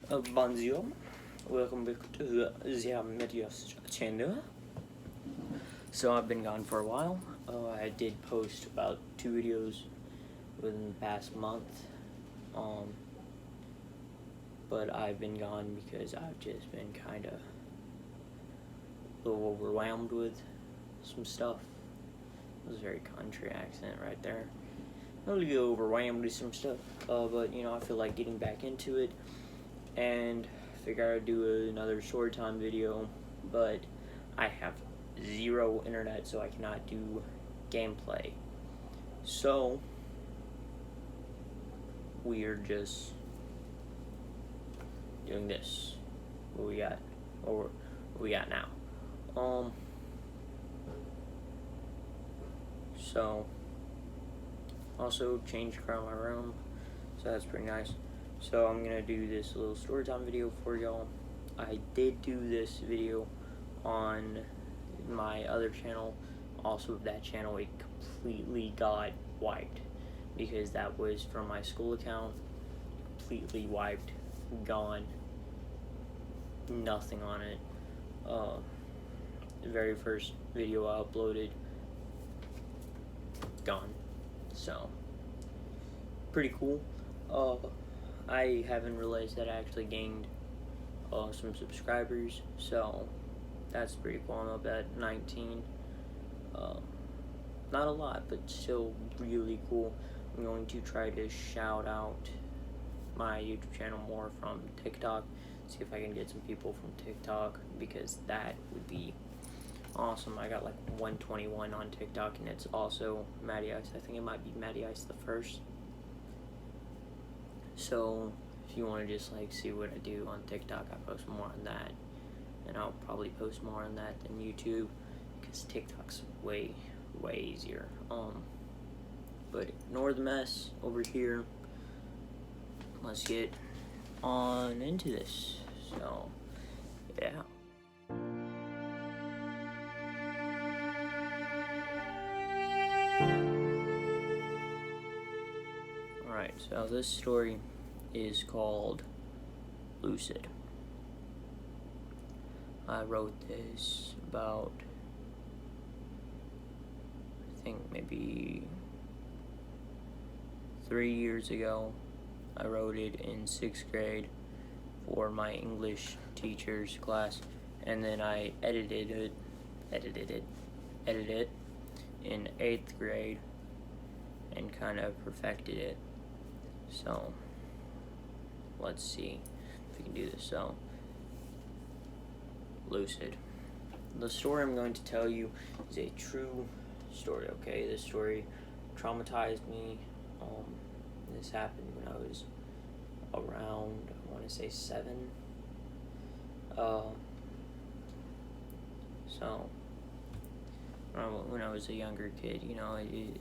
Bonjour, welcome back to the Medias channel. So I've been gone for a while. I did post about 2 videos within the past month, but I've been gone because I've just been kind of a little overwhelmed with some stuff. It was a very country accent right there. A little overwhelmed with some stuff, but I feel like getting back into it, and figure I'd do another story time video, but I have zero internet, so I cannot do gameplay. So we are just doing this. What we got now. So also changed around my room, so that's pretty nice. So I'm gonna do this little story time video for y'all. I did do this video on my other channel. Also, that channel, it completely got wiped because that was from my school account. Completely wiped, gone, nothing on it. The very first video I uploaded, gone. So pretty cool. I haven't realized that I actually gained some subscribers, so that's pretty cool. I'm up at 19. Not a lot, but still really cool. I'm going to try to shout out my YouTube channel more from TikTok, see if I can get some people from TikTok, because that would be awesome. I got like 121 on TikTok, and it's also Matty Ice. I think it might be Matty Ice the first. So if you want to just like see what I do on TikTok, I post more on that, and I'll probably post more on that than YouTube, because TikTok's way easier. But ignore the mess over here. Let's get on into this. So yeah. Alright, so this story is called Lucid. I wrote this about, I think maybe 3 years ago. I wrote it in 6th grade for my English teacher's class, and then I edited it in 8th grade and kind of perfected it. So let's see if we can do this. So, Lucid. The story I'm going to tell you is a true story, okay? This story traumatized me. This happened when I was around, I want to say 7. So when I was a younger kid, it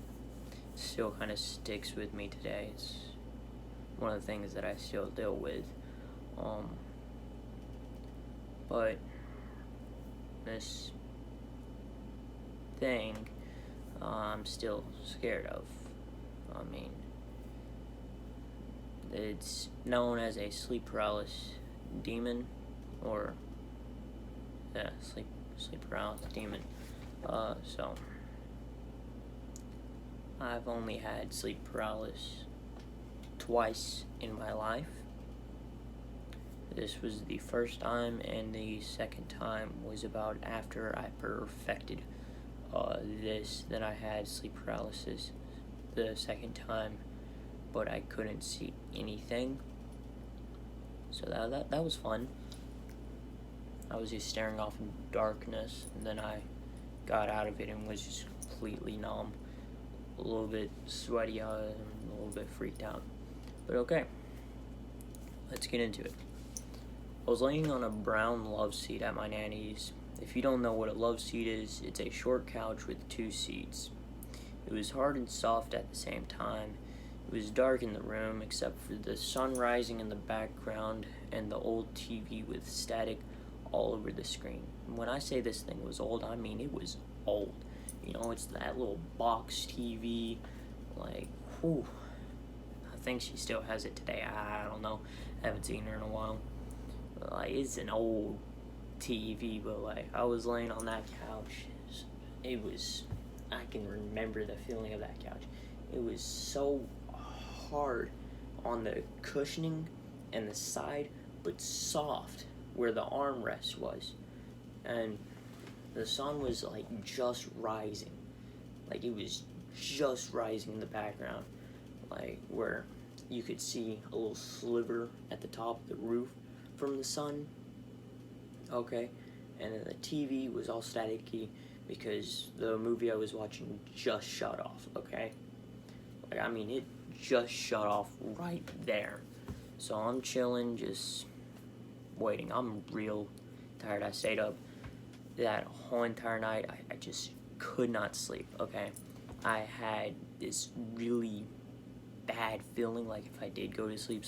still kind of sticks with me today. It's one of the things that I still deal with. But this thing, I'm still scared of. I mean, it's known as a sleep paralysis demon, or sleep paralysis demon. So I've only had sleep paralysis twice in my life. This was the first time, and the second time was about after I perfected this, that I had sleep paralysis the second time, but I couldn't see anything. So that was fun. I was just staring off in darkness, and then I got out of it and was just completely numb, a little bit sweaty, and a little bit freaked out. But okay, let's get into it. I was laying on a brown love seat at my nanny's. If you don't know what a love seat is, it's a short couch with 2 seats. It was hard and soft at the same time. It was dark in the room except for the sun rising in the background and the old TV with static all over the screen. When I say this thing was old, I mean it was old. It's that little box TV, like, whew. I think she still has it today. I don't know. I haven't seen her in a while. Like, it's an old TV, but like, I was laying on that couch. It was, I can remember the feeling of that couch. It was so hard on the cushioning and the side, but soft where the armrest was. And the sun was like just rising. Like, it was just rising in the background, like where you could see a little sliver at the top of the roof from the sun. Okay, and then the TV was all staticky because the movie I was watching just shut off. Okay, like, I mean, it just shut off right there. So I'm chilling, just waiting. I'm real tired. I stayed up that whole entire night. I just could not sleep. Okay, I had this really bad feeling like if I did go to sleep,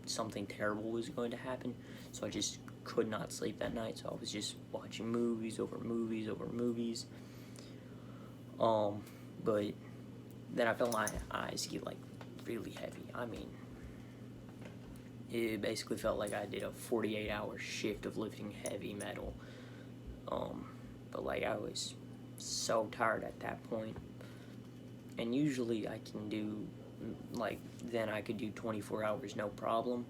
something terrible was going to happen. So I just could not sleep that night. So I was just watching movies over movies over movies. But then I felt my eyes get like really heavy. I mean, it basically felt like I did a 48-hour shift of lifting heavy metal. But like, I was so tired at that point. And usually I can do, like, then I could do 24 hours no problem.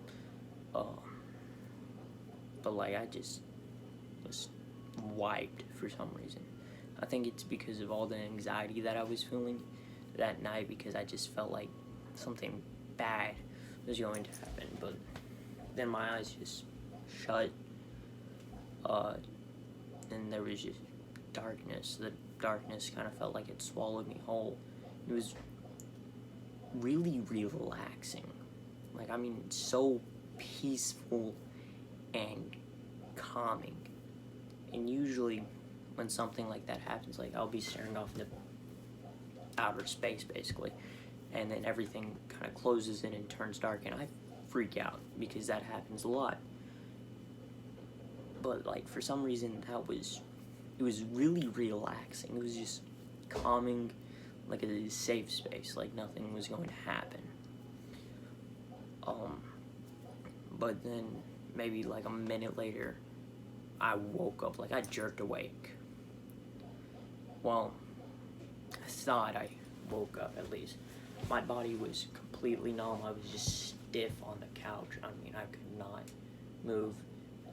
But like, I just was wiped for some reason. I think it's because of all the anxiety that I was feeling that night, because I just felt like something bad was going to happen. But then my eyes just shut, and there was just darkness. The darkness kind of felt like it swallowed me whole. It was really relaxing. Like, I mean, so peaceful and calming. And usually when something like that happens, like, I'll be staring off into outer space basically, and then everything kind of closes in and turns dark, and I freak out because that happens a lot. But like, for some reason, it was really relaxing. It was just calming, like a safe space, like nothing was going to happen. But then maybe like a minute later, I woke up, like I jerked awake. Well, I thought I woke up at least. My body was completely numb. I was just stiff on the couch. I mean, I could not move.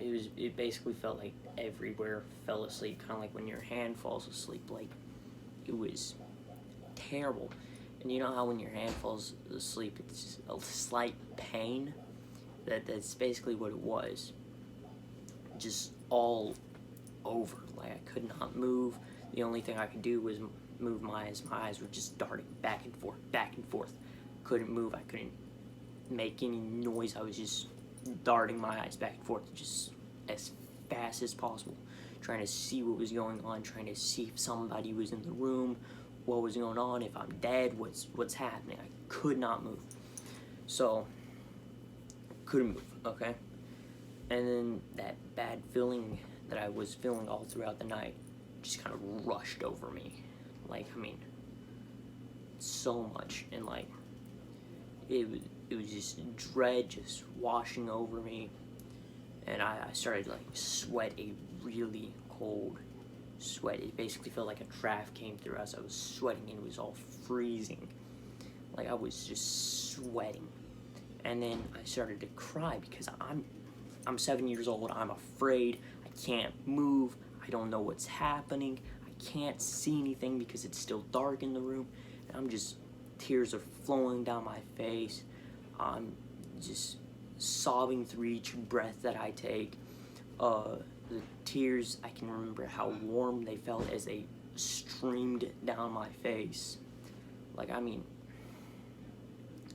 It basically felt like everywhere fell asleep, kind of like when your hand falls asleep. Like, it was terrible. And you know how when your hand falls asleep, it's just a slight pain? That's basically what it was. Just all over. Like, I could not move. The only thing I could do was move my eyes. My eyes were just darting back and forth, back and forth. Couldn't move. I couldn't make any noise. I was just darting my eyes back and forth, just as fast as possible, trying to see what was going on, trying to see if somebody was in the room, what was going on, if I'm dead, what's happening. I could not move. So, couldn't move, okay? And then that bad feeling that I was feeling all throughout the night just kind of rushed over me. Like, I mean, so much. And like, it was just dread just washing over me. And I started like sweat, a really cold sweat. It basically felt like a draft came through us. I was sweating and it was all freezing. Like, I was just sweating. And then I started to cry because I'm 7 years old. I'm afraid. I can't move. I don't know what's happening. I can't see anything because it's still dark in the room. And tears are flowing down my face. I'm just sobbing through each breath that I take. The tears, I can remember how warm they felt as they streamed down my face. Like, I mean,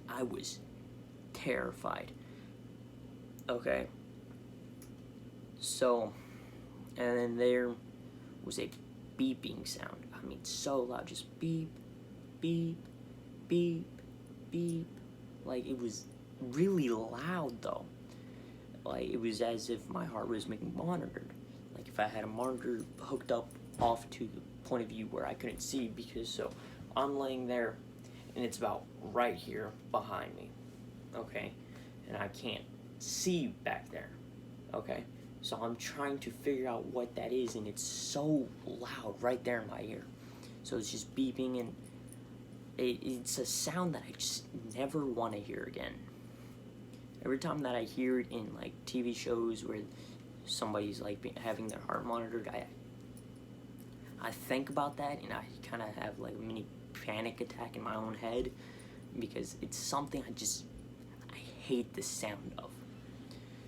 I was terrified. Okay. So, and then there was a beeping sound. I mean, so loud, just beep, beep, beep, beep. Like, it was really loud though. Like, it was as if my heart was being monitored. Like, if I had a monitor hooked up off to the point of view where I couldn't see, because so I'm laying there and it's about right here behind me, okay? And I can't see back there. okay? So I'm trying to figure out what that is, and it's so loud right there in my ear. So it's just beeping, and it's a sound that I just never want to hear again. Every time that I hear it in like TV shows where somebody's like having their heart monitored, I think about that, and I kind of have like a mini panic attack in my own head, because it's something I hate the sound of.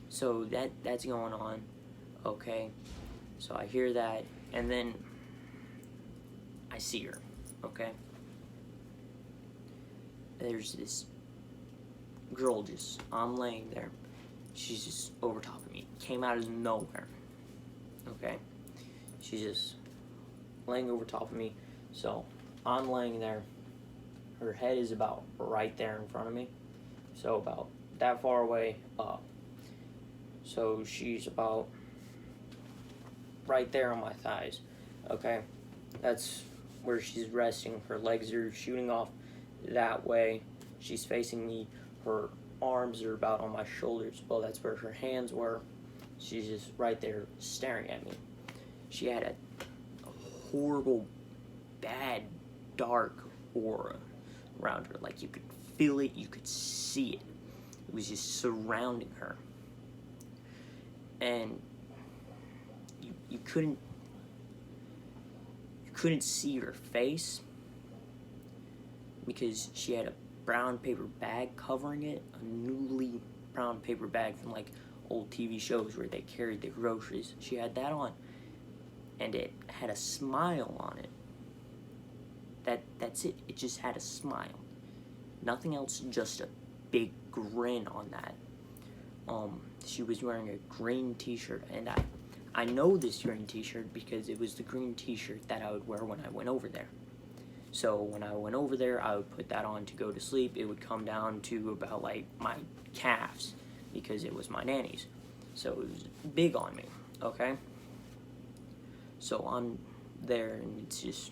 So that's going on, okay? So I hear that, and then I see her, okay? There's this girl I'm laying there. She's just over top of me. Came out of nowhere, okay? She's just laying over top of me. So I'm laying there. Her head is about right there in front of me. So about that far away up. So she's about right there on my thighs, okay? That's where she's resting. Her legs are shooting off that way. She's facing me. Her arms are about on my shoulders. Well, that's where her hands were. She's just right there staring at me. She had a horrible, bad, dark aura around her. Like, you could feel it, you could see it. It was just surrounding her. And you couldn't see her face, because she had a brown paper bag covering it, a newly brown paper bag from like old TV shows where they carried the groceries. She had that on, and it had a smile on it. That's it. It just had a smile. Nothing else, just a big grin on that. She was wearing a green t-shirt, and I know this green t-shirt because it was the green t-shirt that I would wear when I went over there. So when I went over there, I would put that on to go to sleep. It would come down to about like my calves, because it was my nanny's. So it was big on me, okay? So I'm there, and it's just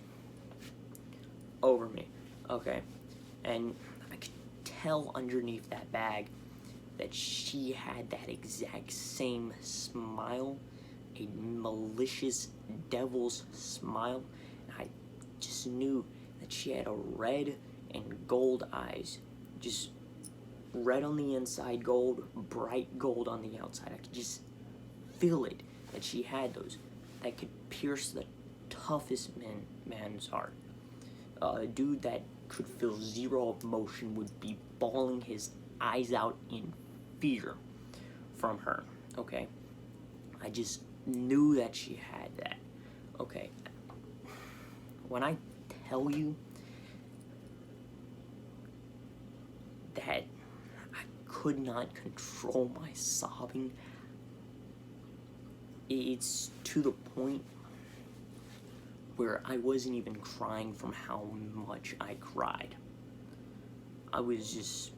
over me, okay? And I could tell underneath that bag that she had that exact same smile, a malicious devil's smile. And I just knew that she had a red and gold eyes, just red on the inside, gold, bright gold on the outside. I could just feel it, that she had those that could pierce the toughest man's heart. A dude that could feel zero emotion would be bawling his eyes out in fear from her, okay? I just knew that she had that, okay? When I tell you that I could not control my sobbing, it's to the point where I wasn't even crying from how much I cried. I was just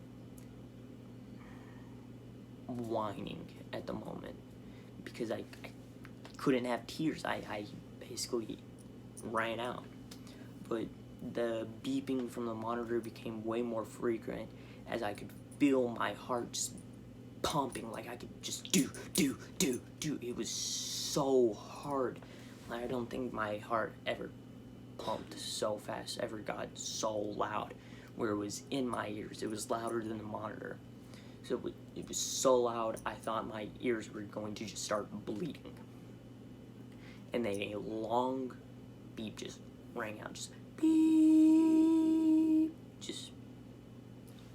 whining at the moment, because I couldn't have tears. I basically ran out. But the beeping from the monitor became way more frequent, as I could feel my heart just pumping, like I could just do. It was so hard. I don't think my heart ever pumped so fast, ever got so loud, where it was in my ears. It was louder than the monitor. So it was so loud, I thought my ears were going to just start bleeding. And then a long beep just rang out, just beep, just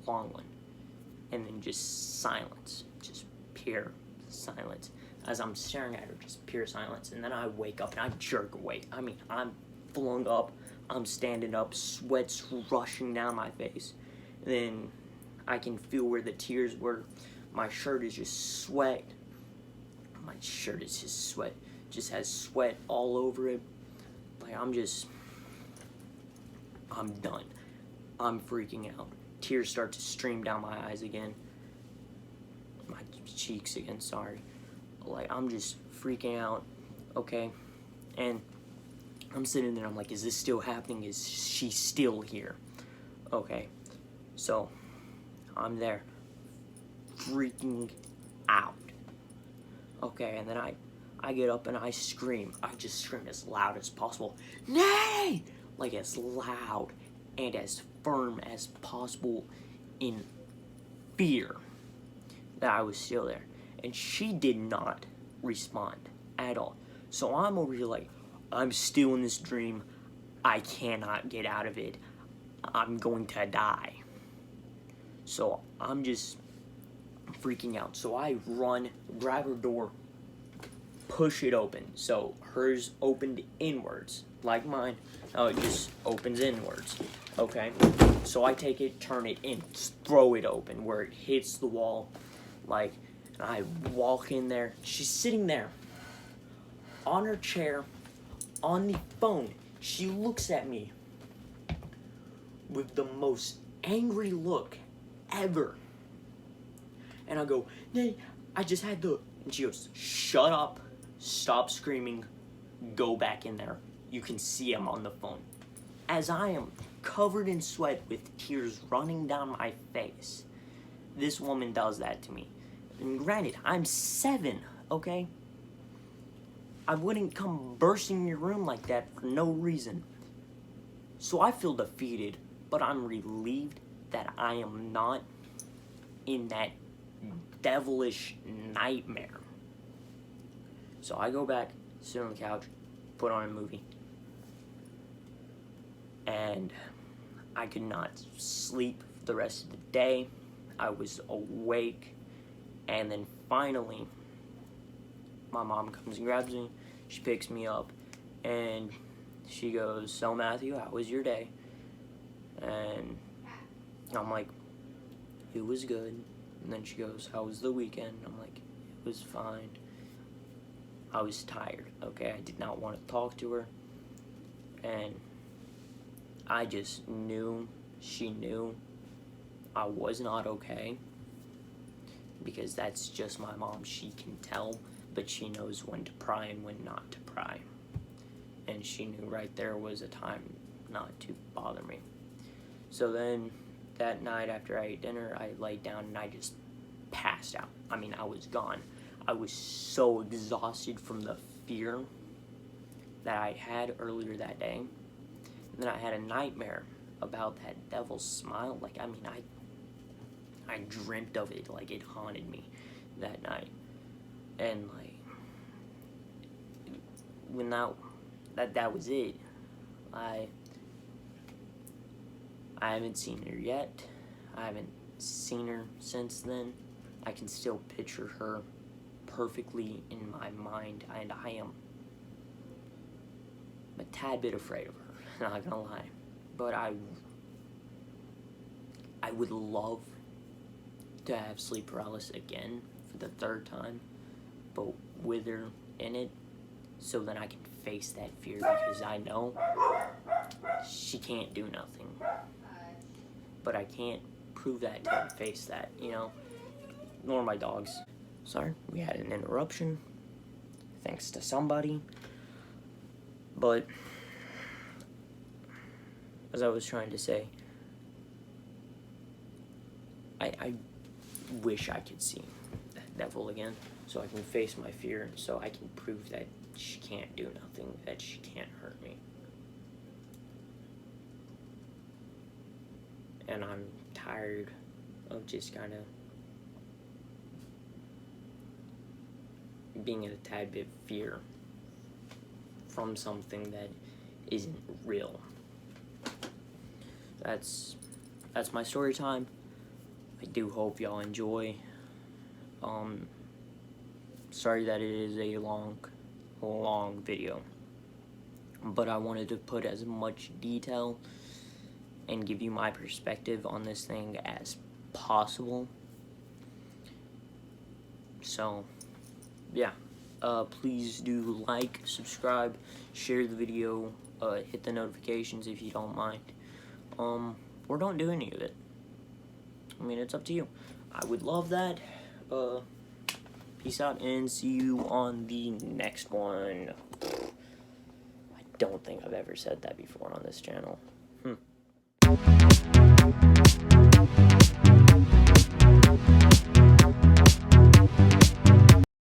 long one. And then just silence, just pure silence. As I'm staring at her, just pure silence. And then I wake up and I jerk awake. I mean, I'm flung up, I'm standing up, sweat's rushing down my face. And then I can feel where the tears were. My shirt is just sweat. My shirt is just sweat. Just has sweat all over it. Like, I'm done. I'm freaking out. Tears start to stream down my eyes again. My cheeks again, sorry. Like, I'm just freaking out, okay? And I'm sitting there, I'm like, is this still happening? Is she still here? Okay, so I'm there, freaking out. Okay. Okay, and then I get up and I scream. I just scream as loud as possible. Nay! Like as loud and as firm as possible in fear that I was still there. And she did not respond at all. So I'm over here like, I'm still in this dream. I cannot get out of it. I'm going to die. So I'm just freaking out. So I run, grab her door, push it open. So hers opened inwards, like mine. Now it just opens inwards. Okay? So I take it, turn it in, throw it open where it hits the wall. Like, and I walk in there. She's sitting there on her chair, on the phone. She looks at me with the most angry look ever. And I go, "Nay, I just had the..." And she goes, "Shut up, stop screaming, go back in there. You can see I'm on the phone." As I am covered in sweat with tears running down my face, this woman does that to me. And granted, I'm 7, okay? I wouldn't come bursting in your room like that for no reason. So I feel defeated, but I'm relieved that I am not in that devilish nightmare. So I go back, sit on the couch, put on a movie. And I could not sleep for the rest of the day. I was awake. And then finally, my mom comes and grabs me. She picks me up. And she goes, "So Matthew, how was your day?" And I'm like, "It was good." And then she goes, "How was the weekend?" I'm like, "It was fine." I was tired, okay? I did not want to talk to her. And I just knew, she knew I was not okay. Because that's just my mom. She can tell, but she knows when to pry and when not to pry. And she knew right there was a time not to bother me. So then, that night after I ate dinner, I laid down and I just passed out. I mean, I was gone. I was so exhausted from the fear that I had earlier that day. And then I had a nightmare about that devil's smile. Like, I mean, I dreamt of it, like it haunted me that night. And like, when that was it. I haven't seen her yet. I haven't seen her since then. I can still picture her perfectly in my mind, and I am a tad bit afraid of her, not gonna lie. But I would love to have sleep paralysis again for the 3rd time, but with her in it, so then I can face that fear, because I know she can't do nothing. But I can't prove that till I face that, you know? Nor my dogs. Sorry, we had an interruption. Thanks to somebody. But, as I was trying to say, I wish I could see that devil again, so I can face my fear, so I can prove that she can't do nothing, that she can't hurt me. And I'm tired of just kind of being in a tad bit of fear from something that isn't real. That's my story time. I do hope y'all enjoy. Sorry that it is a long video, but I wanted to put as much detail and give you my perspective on this thing as possible. So, yeah. Please do like, subscribe, share the video, hit the notifications if you don't mind. Or don't do any of it. I mean, it's up to you. I would love that. Peace out and see you on the next one. I don't think I've ever said that before on this channel.